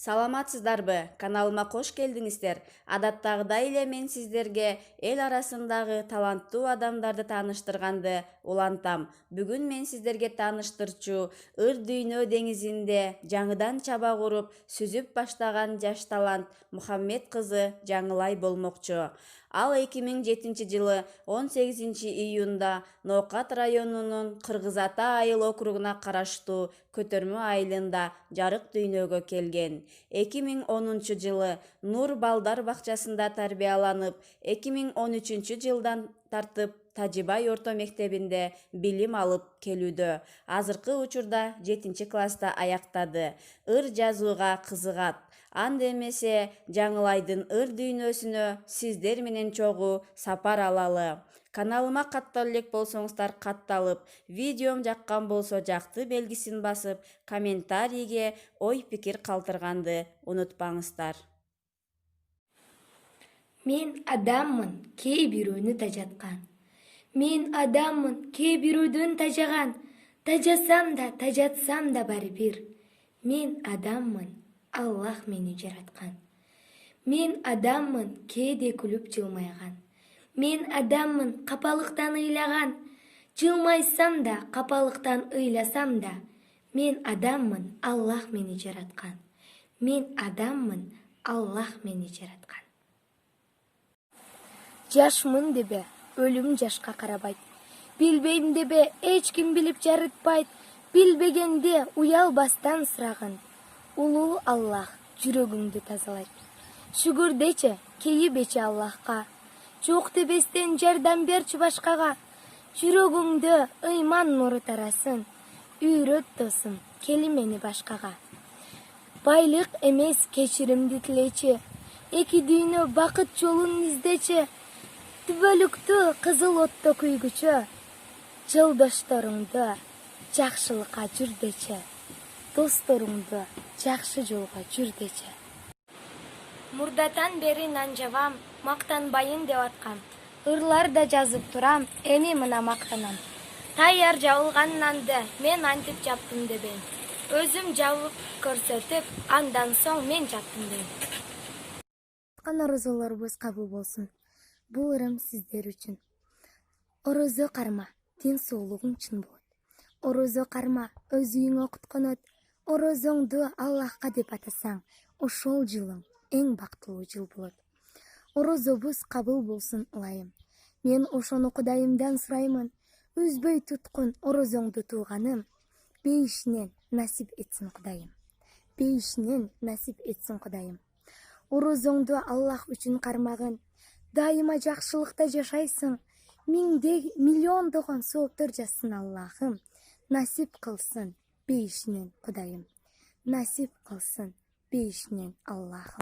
Саламатсыздарбы? Каналыма кош келдиңиздер. Адаттагыдай эле мен сиздерге эл арасындагы таланттуу адамдарды тааныштырганды улантам. Бүгүн мен сиздерге тааныштырчу ыр дүйнө деңизинде жаңыдан чаба куруп, сүзүп баштаган жаш талант Мухаммед кызы Жаңылай болмокчу. Ал 2007-жылы 18-июнда Ноокат районунун Кыргыз Ата айыл округуна караштуу Көтөрмө айылында жарык дүйнөгө келген. 2010-жылы Нур балдар бакчасында тарбияланып, 2013-жылдан тартып Тажибай орто мектебинде билим алып келүүдө. Азыркы учурда 7-класста аяктады. Ыр жазууга кызыгат. Анда эмесе Жаңылайдын ыр дүйнөсүнө сиздер менен чогуу сапар алалы. Каналыма каттала элек болсоңуздар катталып, видеом жаккан болсо жакты белгисин басып, комментарийге ой пикир калтырганды унутпаңыздар. Мен адаммын, кээ бирөөнү тажаткан. Мен адаммын, кээ бирөөдөн тажаган. Тажасам да, тажатсам да баары бир. Мен адаммын, Аллах мени жараткан. Мен адаммын, кээде күлүп жылмайган. Мен адаммын, капалыктан ыйлаган. Жылмайсам да, капалыктан ыйласам да. Мен адаммын, Аллах мени жараткан. Мен адаммын, Аллах мени жараткан. Жашмын дебе, өлүм жашка карабайт. Билбейм дебе, эч ким билип жарытпайт. Билбегенде уялбастан сырагын. Улуу Аллах жүрөгүңдү тазалайт. Шүгүр дечи, кейибечи Аллахка. Жок дебестен жардам берчи башкага. Жүрөгүңдө ыйман нуру тарасын. Үйрөт досум, келимени башкага. Байлык эмес кечиримди тилечи. Эки дүйнө бакыт жолун издечи. Түбөлүктү кызыл отто күйгүчү. Жолдошторуңду жакшылыкка жүрдечи. Досторуңду жакшы жолго жүрдечи. Мурдатан бери нан жабам, мактанбайын деп аткам. Ырлар да жазып турам, эми мына мактанам. Таяр жабылган нанды мен антип жаптым дебейм. Өзүм жабып көрсөтүп, андан соң мен жаптым дейм. Орозолорубуз кабыл болсун. Бул ырым сиздер үчүн. Орозо карма, ден соолугуң чын болот. Орозо карма, өз үйүңө кутконот. Орозоңду Аллахка деп атасаң, ошол жылың эң бактылуу жыл болот. Орозобуз кабыл болсун ылайым. Мен ошону Кудайымдан сураймын. Үзбөй туткун орозоңду тууганым. Бейишинен насип этсин Кудайым. Бейишинен насип этсин Кудайым. Орозоңду Аллах үчүн кармагын. Дайыма жакшылыкта жашайсың. Миллиондогон сооптор жазсын Аллахым. Насип кылсын бейишинен Кудайым. Насип кылсын бейишинен Аллахым.